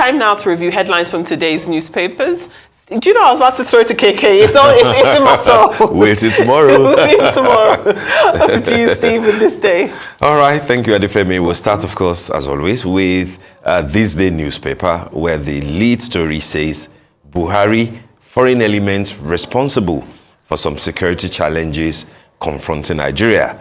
time now to review headlines from today's newspapers. Do you know I was about to throw to KK? It's in my soul. Wait till tomorrow. We'll see you tomorrow. Over to you, Steve, with this day. All right, thank you, Adefemi. We'll start, of course, as always, with THISDAY newspaper, where the lead story says, Buhari, foreign elements responsible for some security challenges confronting Nigeria,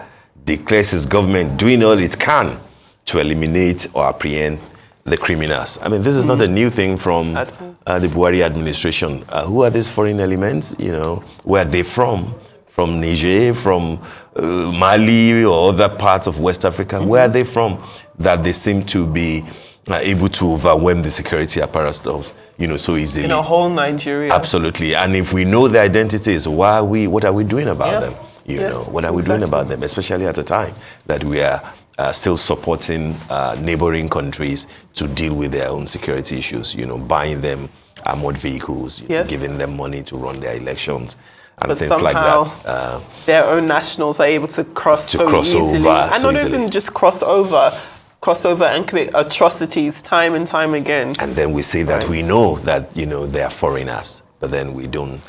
declares his government doing all it can to eliminate or apprehend the criminals. I mean, this is not a new thing from the Buhari administration. Who are these foreign elements? You know, where are they from? From Niger, from Mali, or other parts of West Africa? Where are they from that they seem to be able to overwhelm the security apparatus, you know, so easily? In a whole Nigeria. Absolutely. And if we know their identities, what are we doing about them? You know, what are we doing about them? Especially at a time that we are still supporting neighboring countries to deal with their own security issues, you know, buying them armored vehicles, giving them money to run their elections and things like that. Their own nationals are able to cross easily. And not even just cross over and commit atrocities time and time again. And then we say that we know that, you know, they are foreigners, but then we don't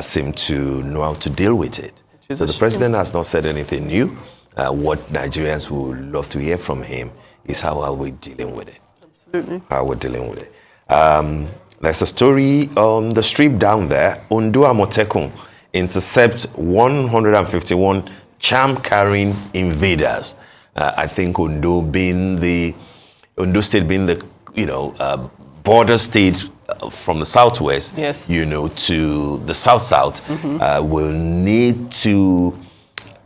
seem to know how to deal with it. So the president has not said anything new. What Nigerians would love to hear from him is how are we dealing with it? Absolutely. How we're dealing with it. There's a story on the strip down there. Ondo Amotekun intercepts 151 charm-carrying invaders. I think Ondo State being the, you know, border state from the southwest, you know, to the south, will need to,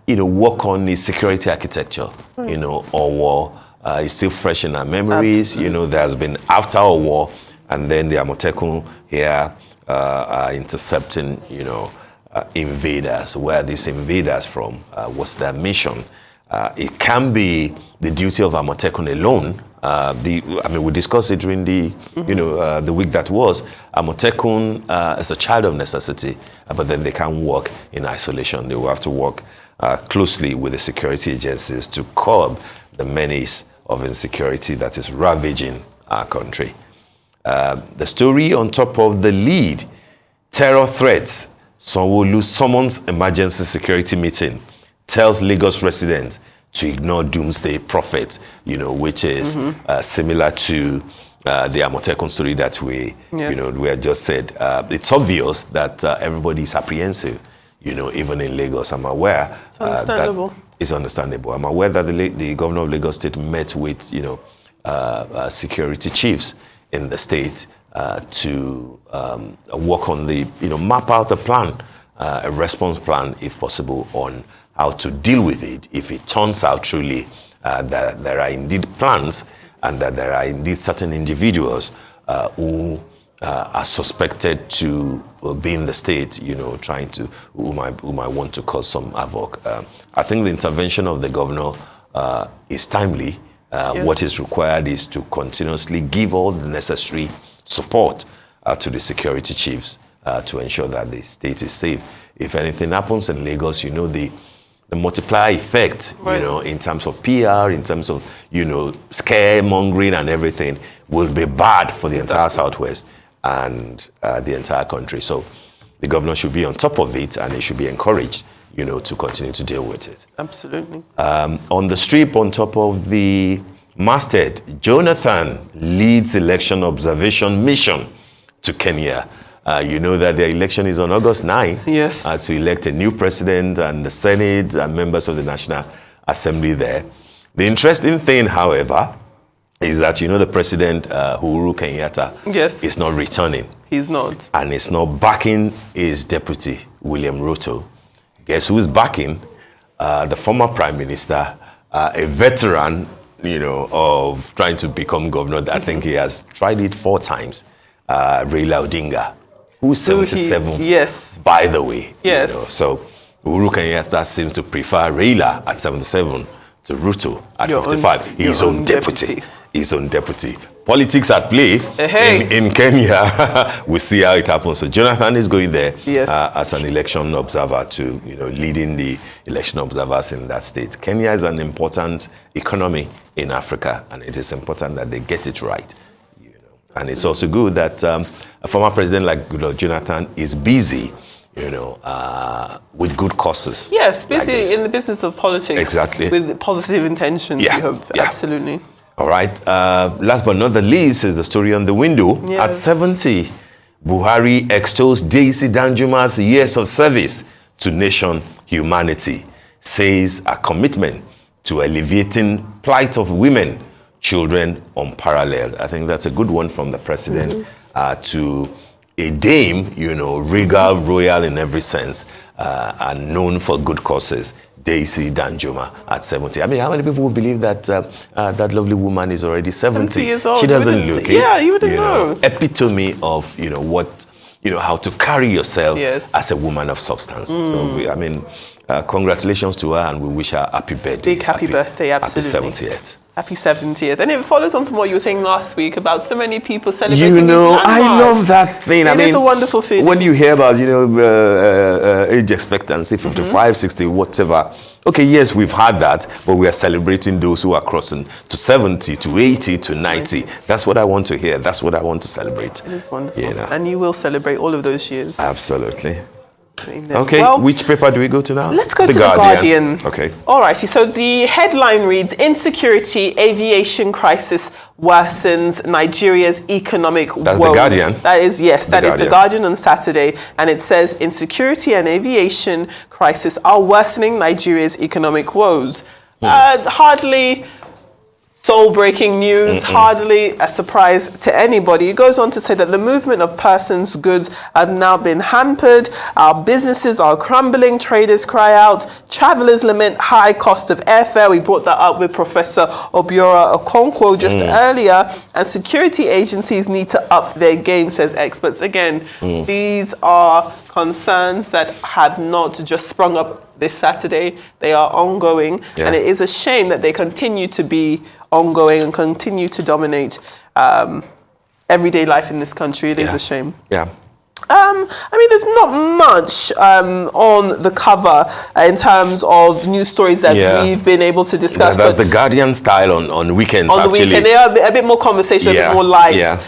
you know, work on the security architecture, you know, or war. It's still fresh in our memories. You know, there's been after a war, and then the Amotekun here are intercepting, you know, invaders. Where are these invaders from? What's their mission? It can be the duty of Amotekun alone. I mean, we discussed it during the, you know, the week that was. Amotekun is a child of necessity, but then they can't work in isolation. They will have to work closely with the security agencies to curb the menace of insecurity that is ravaging our country. The story on top of the lead, terror threats. Sanwo-Olu summons emergency security meeting, tells Lagos residents to ignore doomsday prophets, you know, which is similar to the Amotekun story that we, you know, we had just said. It's obvious that everybody is apprehensive, you know, even in Lagos. I'm aware. It's understandable. It's understandable. I'm aware that the governor of Lagos State met with, you know, security chiefs in the state to work on the, you know, map out a plan, a response plan, if possible, on how to deal with it if it turns out truly that there are indeed plans and that there are indeed certain individuals who are suspected to be in the state, you know, trying to, who might want to cause some havoc. I think the intervention of the governor is timely. What is required is to continuously give all the necessary support to the security chiefs to ensure that the state is safe. If anything happens in Lagos, you know, the multiplier effect, you know, in terms of PR, in terms of, you know, scaremongering and everything, will be bad for the entire Southwest and the entire country. So the governor should be on top of it, and he should be encouraged, you know, to continue to deal with it. Absolutely. On the strip, on top of the masthead, Jonathan leads election observation mission to Kenya. You know that the election is on August 9 to elect a new president and the Senate and members of the National Assembly there. The interesting thing, however, is that, you know, the president, Uhuru Kenyatta, is not returning. He's not. And it's not backing his deputy, William Ruto. Guess who's backing? The former prime minister, a veteran, you know, of trying to become governor. I think he has tried it 4 times. Raila Odinga, who's 77, by the way. You know, so Uhuru Kenyatta seems to prefer Raila at 77 to Ruto at 55. His own deputy. His own deputy. Politics at play in Kenya. We'll see how it happens. So Jonathan is going there as an election observer to, you know, leading the election observers in that state. Kenya is an important economy in Africa, and it is important that they get it right. You know, And it's also good that a former president like Goodluck Jonathan is busy, with good causes. Yes, busy like in the business of politics. Exactly. With positive intentions, we hope. Yeah. Absolutely. All right. Last but not the least is the story on the window. Yes. At 70, Buhari extols Daisy Danjuma's years of service to nation humanity, says a commitment to alleviating plight of women, children unparalleled. I think that's a good one from the president to a dame, regal, royal in every sense, and known for good causes, Daisy Danjuma at 70. I mean, how many people would believe that that lovely woman is already 70 years old? She doesn't look it. Yeah, you wouldn't know. Epitome of, what, how to carry yourself as a woman of substance. So, congratulations to her, and we wish her happy birthday. Big happy birthday, absolutely. Happy 70th. Happy 70th. And it follows on from what you were saying last week about so many people celebrating I love that thing. It is a wonderful feeling. When you hear about, age expectancy, 55, 60, whatever. Okay, yes, we've had that, but we are celebrating those who are crossing to 70, to 80, to 90. That's what I want to hear. That's what I want to celebrate. It is wonderful. And you will celebrate all of those years. Absolutely. Okay, well, which paper do we go to now? Let's go to The Guardian. Okay. All righty, so the headline reads, Insecurity, Aviation Crisis Worsens Nigeria's Economic Woes. That's The Guardian? That is, yes, that is The Guardian on Saturday. And it says, Insecurity and Aviation Crisis are worsening Nigeria's economic woes. Hardly soul-breaking news, hardly a surprise to anybody. It goes on to say that the movement of persons, goods have now been hampered. Our businesses are crumbling. Traders cry out. Travelers lament high cost of airfare. We brought that up with Professor Obiora Okonkwo just earlier. And security agencies need to up their game, says experts. Again, these are concerns that have not just sprung up this Saturday. They are ongoing. And it is a shame that they continue to be ongoing and continue to dominate everyday life in this country. It is a shame. Yeah. There's not much on the cover in terms of news stories that we've been able to discuss. That's the Guardian style on weekends, on the weekend, they are a bit more conversation, a bit more light.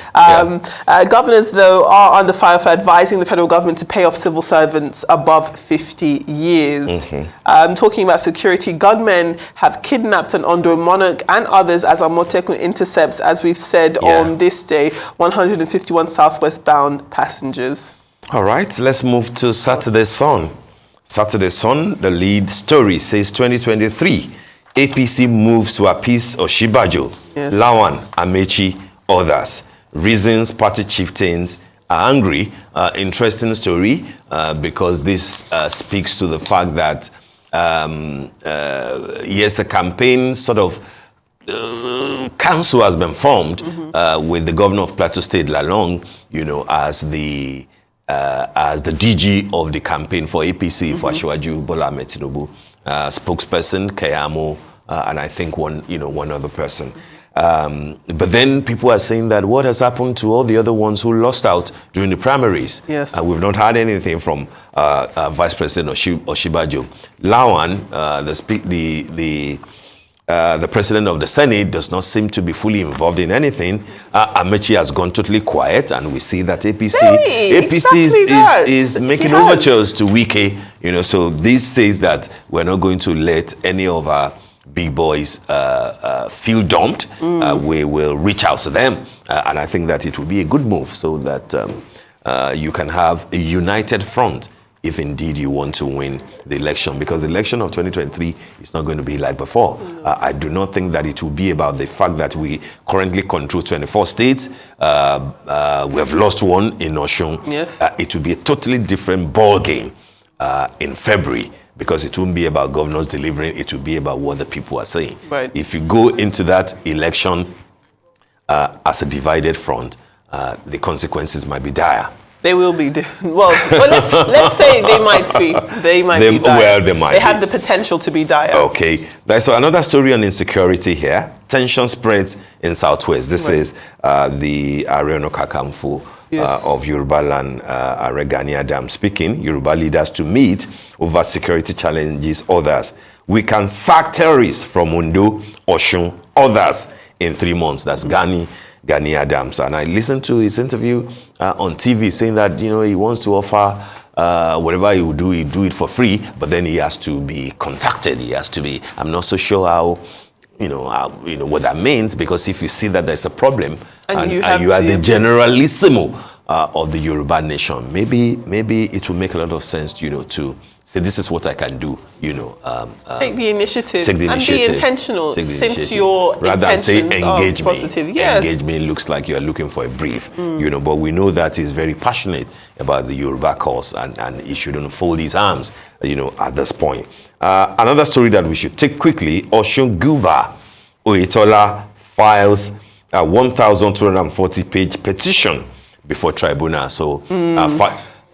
Governors, though, are under fire for advising the federal government to pay off civil servants above 50 years. Talking about security, gunmen have kidnapped an Ondo monarch and others as Amotekun intercepts, as we've said on this day, 151 southwest bound passengers. All right, let's move to Saturday Sun. Saturday Sun, the lead story says 2023, APC moves to appease Oshibajo, Lawan, Amechi, others. Reasons party chieftains are angry. Interesting story because this speaks to the fact that, yes, a campaign sort of council has been formed with the governor of Plateau State, Lalong, as the DG of the campaign for APC for Asiwaju Bola Ahmed Tinubu, spokesperson Kayamo, and I think one other person. But then people are saying that what has happened to all the other ones who lost out during the primaries? Yes. We've not heard anything from Vice President Oshibajo. Lawan, the president of the Senate, does not seem to be fully involved in anything. Amechi has gone totally quiet, and we see that APC is making overtures to Wike. So this says that we're not going to let any of our big boys feel dumped. We will reach out to them, and I think that it will be a good move so that you can have a united front if indeed you want to win the election, because the election of 2023 is not going to be like before. I do not think that it will be about the fact that we currently control 24 states. We have lost one in Osun. Yes. It will be a totally different ball game in February, because it won't be about governors delivering. It will be about what the people are saying. Right. If you go into that election as a divided front, the consequences might be dire. They will be. Well, let's say they might be. They might be dire. Well, they might. They have the potential to be dire. Okay. There's another story on insecurity here. Tension spreads in Southwest. This is the Areno Kakamfu of Yoruba land, Gani Adam speaking. Yoruba leaders to meet over security challenges. Others. We can sack terrorists from Ondo, Osun, others in 3 months. That's Gani Gani Adams. And I listened to his interview on TV saying that, he wants to offer whatever he will do, he do it for free, but then he has to be contacted. He has to be, I'm not so sure how, what that means, because if you see that there's a problem and you are the generalissimo of the Yoruba nation, maybe it will make a lot of sense, to say, this is what I can do, take the initiative. Take the initiative. And be intentional, since initiative. Your rather than say engage me. Positive. Yes. Engage me looks like you're looking for a brief, but we know that he's very passionate about the Yoruba cause, and he shouldn't fold his arms, at this point. Another story that we should take quickly, Osun Guva Oyetola files a 1,240-page petition before tribunal. So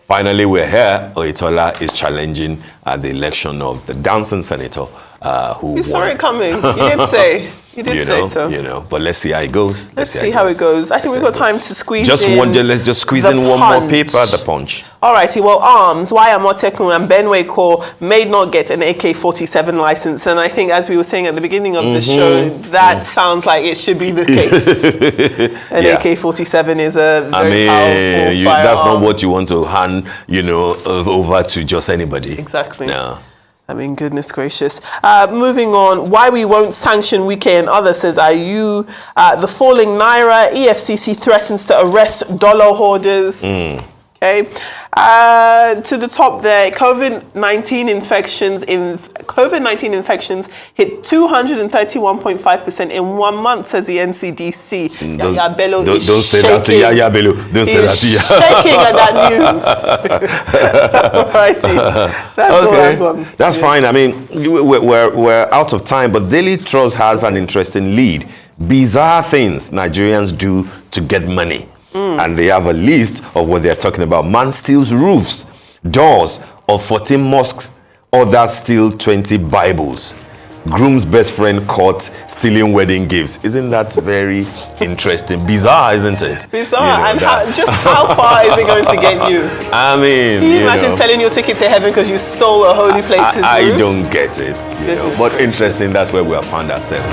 finally we're here. Oyetola is challenging the election of the dancing senator who You saw it coming. You did say. You did say so. But let's see how it goes. Let's see how it goes. I think we've got time to squeeze let's just squeeze in one more paper, the Punch. Alrighty, well, arms, why Amotekun and Benue Corps may not get an AK-47 license. And I think, as we were saying at the beginning of the show, that sounds like it should be the case. An AK-47 is a very powerful firearm. That's not what you want to hand, over to just anybody. Exactly. No. I mean, goodness gracious. Moving on, why we won't sanction Wike and others, says IU. The falling Naira, EFCC threatens to arrest dollar hoarders. Okay. To the top there, COVID-19 infections hit 231.5% in 1 month, says the NCDC. Yaya Bello is don't say that to Yaya Bello. Don't say that to Yaya. Shaking at that news. Alrighty. That's all I've got. That's fine. I mean, we're out of time, but Daily Trust has an interesting lead. Bizarre things Nigerians do to get money. And they have a list of what they're talking about. Man steals roofs, doors of 14 mosques, others steal 20 Bibles. Groom's best friend caught stealing wedding gifts. Isn't that very interesting? Bizarre, isn't it? Bizarre. And how far is it going to get you? I mean, can you imagine selling your ticket to heaven because you stole a holy place's roof? I don't get it. But interesting, that's where we have found ourselves.